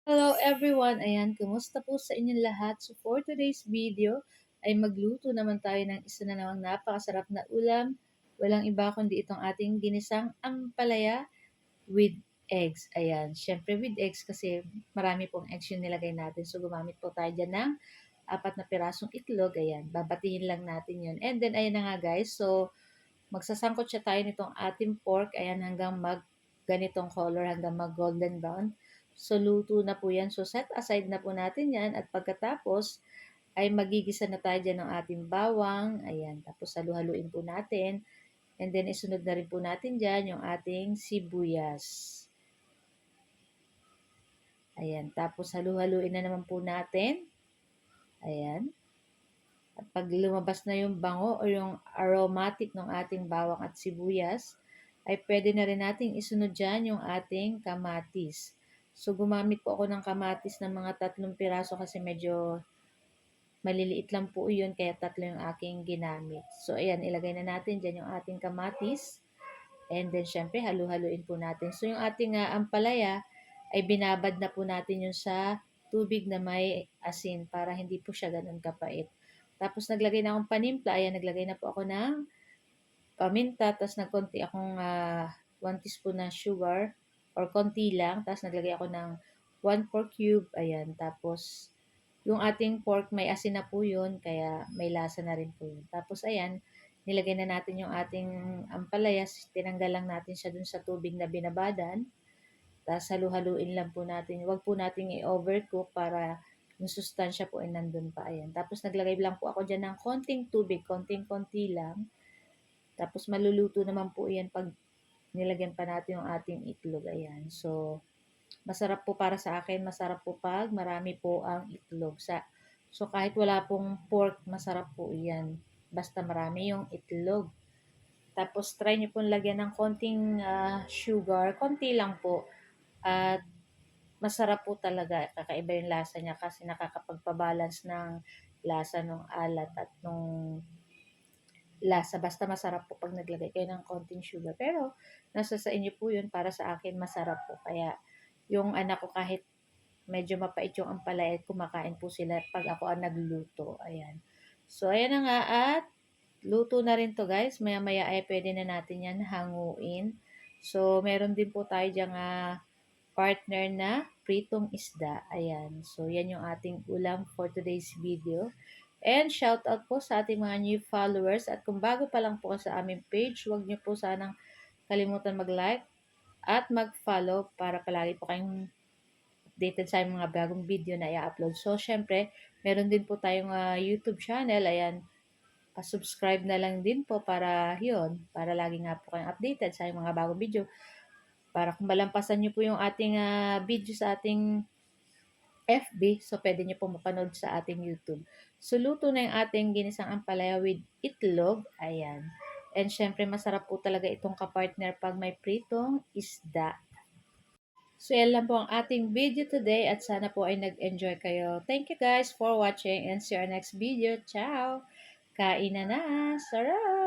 Hello everyone! Ayan, kumusta po sa inyong lahat? So for today's video ay magluto naman tayo ng isa na namang napakasarap na ulam. Walang iba kundi itong ating ginisang ampalaya with eggs. Ayan, syempre with eggs kasi marami pong eggs yung nilagay natin. So gumamit po tayo dyan ng 4 na pirasong itlog. Ayan, babatihin lang natin yun. And then ayan na nga guys, so magsasangkot siya tayo nitong ating pork. Ayan, hanggang mag ganitong color, hanggang mag golden brown. So, luto na po yan. So, set aside na po natin yan. At pagkatapos, ay magigisa na tayo dyan ng ating bawang. Ayan, tapos halu-haluin po natin. And then, isunod na rin po natin dyan yung ating sibuyas. Ayan, tapos halu-haluin na naman po natin. Ayan. At pag lumabas na yung bango o yung aromatic ng ating bawang at sibuyas, ay pwede na rin nating isunod dyan yung ating kamatis. So, gumamit po ako ng kamatis ng mga 3 piraso kasi medyo maliliit lang po yun, kaya 3 yung aking ginamit. So, ayan, ilagay na natin dyan yung ating kamatis. And then, syempre, halu-haluin po natin. So, yung ating ampalaya, ay binabad na po natin yun sa tubig na may asin para hindi po siya ganun kapait. Tapos, naglagay na akong panimpla. Ayan, naglagay na po ako ng paminta. Tapos, nagkonti akong 1 teaspoon na sugar or konti lang. Tapos, naglagay ako ng 1 pork cube. Ayan, tapos, yung ating pork may asin na po yun, kaya may lasa na rin po yun. Tapos ayan, nilagay na natin yung ating ampalaya, tinanggal lang natin siya dun sa tubig na binabadan. Tapos halu-haluin lang po natin. Huwag po natin i-overcook para yung sustansya po ay nandun pa. Ayan. Tapos naglagay lang po ako dyan ng konting tubig, konting-konti lang. Tapos maluluto naman po yan pag nilagyan pa natin yung ating itlog. Ayan. So, masarap po para sa akin, masarap po pag marami po ang itlog. So kahit wala pong pork, masarap po iyan. Basta marami yung itlog. Tapos try nyo pong lagyan ng konting sugar, konti lang po. At masarap po talaga. Kakaiba yung lasa niya kasi nakakapagpabalance ng lasa ng alat at nung lasa. Basta masarap po pag naglagay kayo ng konting sugar. Pero nasa sa inyo po yun, para sa akin masarap po. Kaya yung anak ko kahit medyo mapait yung ampalaya at kumakain po sila pag ako ang nagluto. Ayan. So, ayan na nga at luto na rin to guys. Maya-maya ay pwede na natin yan hanguin. So, meron din po tayo dyang partner na pritong isda. Ayan. So, yan yung ating ulam for today's video. And shout out po sa ating mga new followers. At kung bago pa lang po sa aming page, huwag niyo po sanang kalimutan mag-like at mag-follow para palagi po kayong updated sa mga bagong video na i-upload. So, syempre, meron din po tayong YouTube channel. Ayan, pa-subscribe na lang din po para yun, para lagi nga po kayong updated sa mga bagong video. Para kung malampasan nyo po yung ating video sa ating FB, so pwede nyo po mapanood sa ating YouTube. So, luto na yung ating ginisang ampalaya with itlog. Ayan. And syempre, masarap po talaga itong kapartner pag may pritong isda. So, yan lang po ang ating video today at sana po ay nag-enjoy kayo. Thank you guys for watching and see you next video. Ciao! Kain na na! Sarap!